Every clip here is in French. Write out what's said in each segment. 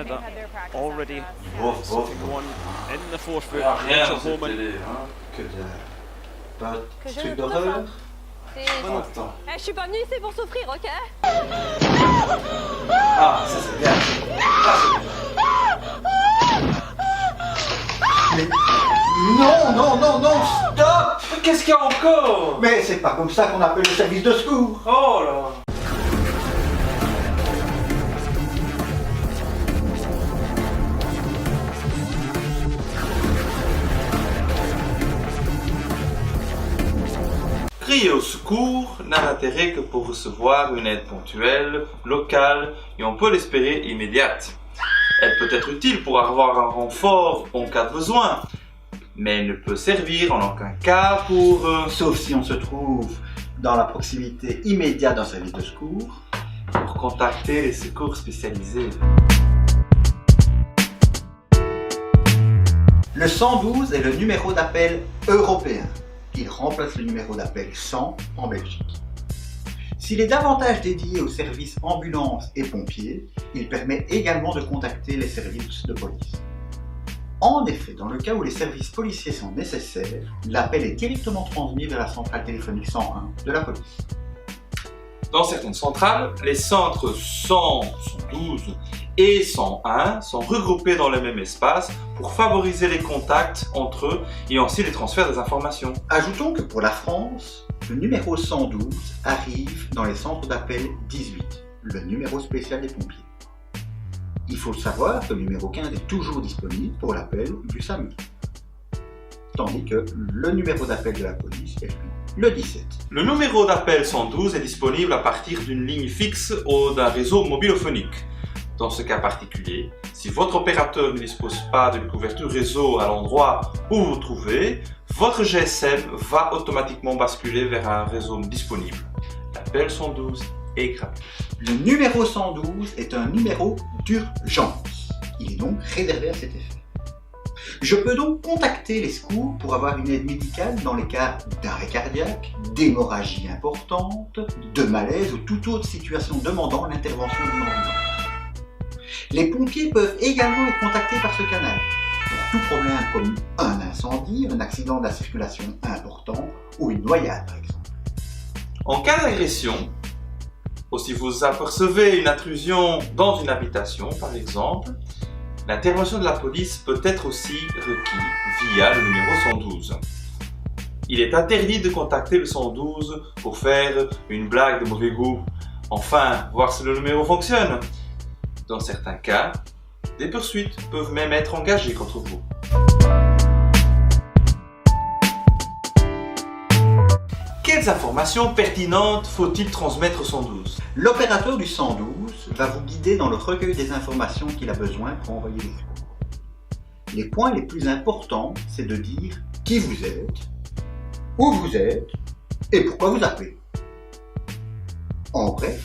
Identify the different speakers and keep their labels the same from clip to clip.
Speaker 1: Canada already
Speaker 2: Sitting
Speaker 1: one in the fourth room.
Speaker 2: Rien
Speaker 1: Rachel
Speaker 2: dans cette
Speaker 1: Horman.
Speaker 2: télé, hein. Que de... Pas
Speaker 3: Que
Speaker 2: de
Speaker 3: je
Speaker 2: truc
Speaker 3: ne
Speaker 2: d'horreur.
Speaker 3: Attends.
Speaker 4: Je suis pas venue ici pour souffrir, ok?
Speaker 2: Ah, ça c'est bien.
Speaker 5: Mais non, stop!
Speaker 2: Qu'est-ce qu'il y a encore?
Speaker 5: Mais c'est pas comme ça qu'on appelle le service de secours.
Speaker 2: Oh là. Crier au secours n'a d'intérêt que pour recevoir une aide ponctuelle, locale et on peut l'espérer immédiate. Elle peut être utile pour avoir un renfort en cas de besoin, mais elle ne peut servir en aucun cas pour...
Speaker 5: Sauf si on se trouve dans la proximité immédiate d'un service de secours.
Speaker 2: pour contacter les secours spécialisés.
Speaker 5: Le 112 est le numéro d'appel européen. Il remplace le numéro d'appel 100 en Belgique. S'il est davantage dédié aux services ambulance et pompiers, il permet également de contacter les services de police. En effet, dans le cas où les services policiers sont nécessaires, l'appel est directement transmis vers la centrale téléphonique 101 de la police.
Speaker 2: Dans certaines centrales, les centres 100, 112 et 101 sont regroupés dans le même espace pour favoriser les contacts entre eux et ainsi les transferts des informations.
Speaker 5: Ajoutons que pour la France, le numéro 112 arrive dans les centres d'appel 18, le numéro spécial des pompiers. Il faut savoir que le numéro 15 est toujours disponible pour l'appel du SAMU, tandis que le numéro d'appel de la police est le 17.
Speaker 2: Le numéro d'appel 112 est disponible à partir d'une ligne fixe ou d'un réseau mobilophonique. Dans ce cas particulier, si votre opérateur ne dispose pas d'une couverture réseau à l'endroit où vous vous trouvez, votre GSM va automatiquement basculer vers un réseau disponible. L'appel 112 est gratuit.
Speaker 5: Le numéro 112 est un numéro d'urgence. Il est donc réservé à cet effet. Je peux donc contacter les secours pour avoir une aide médicale dans les cas d'arrêt cardiaque, d'hémorragie importante, de malaise ou toute autre situation demandant l'intervention d'une ambulance. Les pompiers peuvent également être contactés par ce canal pour tout problème comme un incendie, un accident de la circulation important ou une noyade par exemple.
Speaker 2: En cas d'agression, ou si vous apercevez une intrusion dans une habitation par exemple, l'intervention de la police peut être aussi requise via le numéro 112. Il est interdit de contacter le 112 pour faire une blague de mauvais goût, enfin voir si le numéro fonctionne. Dans certains cas, des poursuites peuvent même être engagées contre vous. Quelles informations pertinentes faut-il transmettre au 112?
Speaker 5: L'opérateur du 112 va vous guider dans le recueil des informations qu'il a besoin pour envoyer les secours. Les points les plus importants, c'est de dire qui vous êtes, où vous êtes et pourquoi vous appelez. En bref,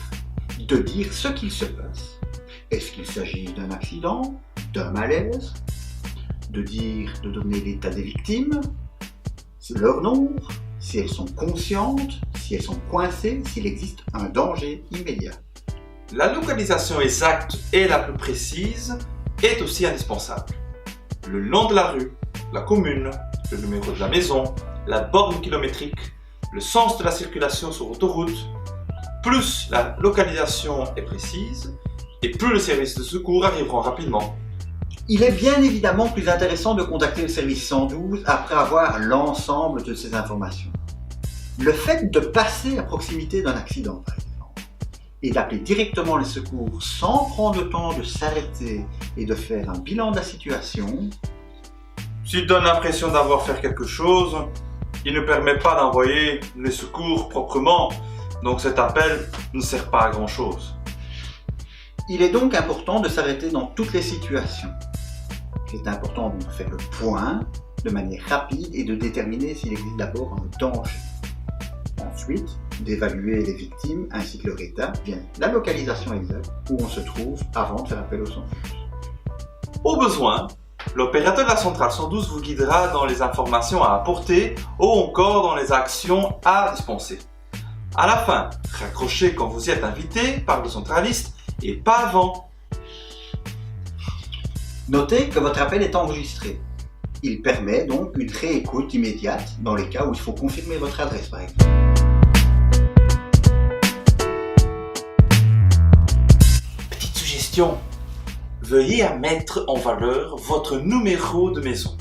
Speaker 5: de dire ce qu'il se passe. Est-ce qu'il s'agit d'un accident, d'un malaise, de donner l'état des victimes, leur nombre, si elles sont conscientes, si elles sont coincées, s'il existe un danger immédiat.
Speaker 2: La localisation exacte et la plus précise est aussi indispensable. Le nom de la rue, la commune, le numéro de la maison, la borne kilométrique, le sens de la circulation sur autoroute, plus la localisation est précise, et plus les services de secours arriveront rapidement.
Speaker 5: Il est bien évidemment plus intéressant de contacter le service 112 après avoir l'ensemble de ces informations. Le fait de passer à proximité d'un accident, par exemple, et d'appeler directement les secours sans prendre le temps de s'arrêter et de faire un bilan de la situation,
Speaker 2: S'il donne l'impression d'avoir fait quelque chose, il ne permet pas d'envoyer les secours proprement, donc cet appel ne sert pas à grand chose.
Speaker 5: il est donc important de s'arrêter dans toutes les situations. C'est important de faire le point de manière rapide et de déterminer s'il existe d'abord un danger. Ensuite, d'évaluer les victimes ainsi que leur état, bien la localisation exacte où on se trouve avant de faire appel au 112.
Speaker 2: Au besoin, l'opérateur de la centrale 112 vous guidera dans les informations à apporter ou encore dans les actions à dispenser. À la fin, raccrochez quand vous y êtes invité par le centraliste et pas avant.
Speaker 5: Notez que votre appel est enregistré. Il permet donc une réécoute immédiate dans les cas où il faut confirmer votre adresse par exemple.
Speaker 2: Petite suggestion, veuillez à mettre en valeur votre numéro de maison.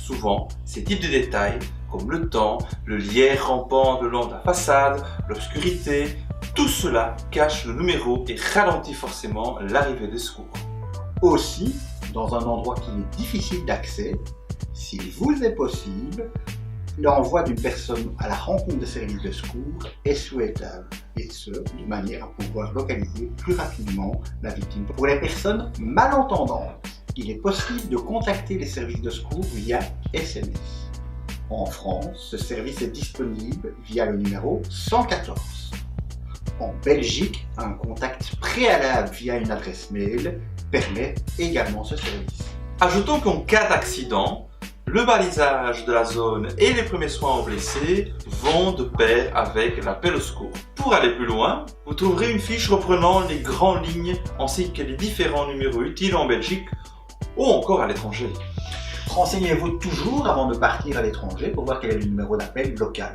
Speaker 2: Souvent, ces types de détails, comme le temps, le lierre rampant le long de la façade, l'obscurité, tout cela cache le numéro et ralentit forcément l'arrivée des secours.
Speaker 5: Aussi, dans un endroit qui est difficile d'accès, s'il vous est possible, l'envoi d'une personne à la rencontre des services de secours est souhaitable, et ce, de manière à pouvoir localiser plus rapidement la victime. Pour les personnes malentendantes, il est possible de contacter les services de secours via SMS. En France, ce service est disponible via le numéro 114. En Belgique, un contact préalable via une adresse mail permet également ce service.
Speaker 2: Ajoutons qu'en cas d'accident, le balisage de la zone et les premiers soins aux blessés vont de pair avec l'appel au secours. Pour aller plus loin, vous trouverez une fiche reprenant les grandes lignes ainsi que les différents numéros utiles en Belgique ou encore à l'étranger.
Speaker 5: Renseignez-vous toujours avant de partir à l'étranger pour voir quel est le numéro d'appel local.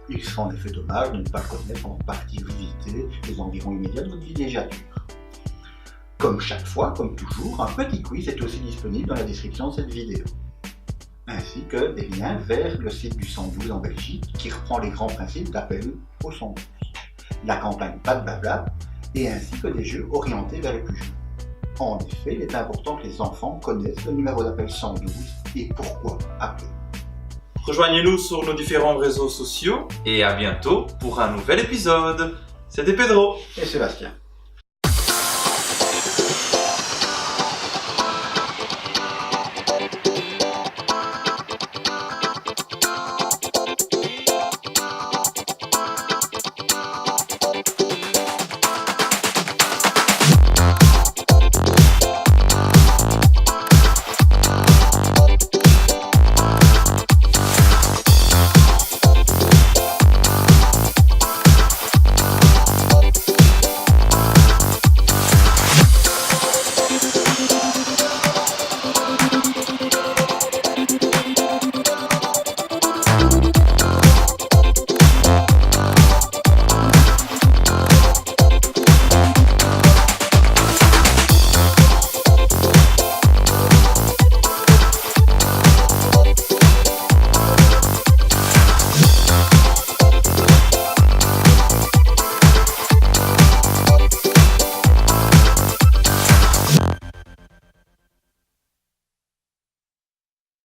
Speaker 5: Il serait en effet dommage de ne pas le connaître avant de partir visiter les environs immédiats de votre villégiature. Comme chaque fois, comme toujours, un petit quiz est aussi disponible dans la description de cette vidéo. Ainsi que des liens vers le site du 112 en Belgique qui reprend les grands principes d'appel au 112. La campagne Pas de blabla et ainsi que des jeux orientés vers les plus jeunes. En effet, il est important que les enfants connaissent le numéro d'appel 112 et pourquoi appeler.
Speaker 2: Rejoignez-nous sur nos différents réseaux sociaux et à bientôt pour un nouvel épisode. C'était Pedro
Speaker 5: Et Sébastien.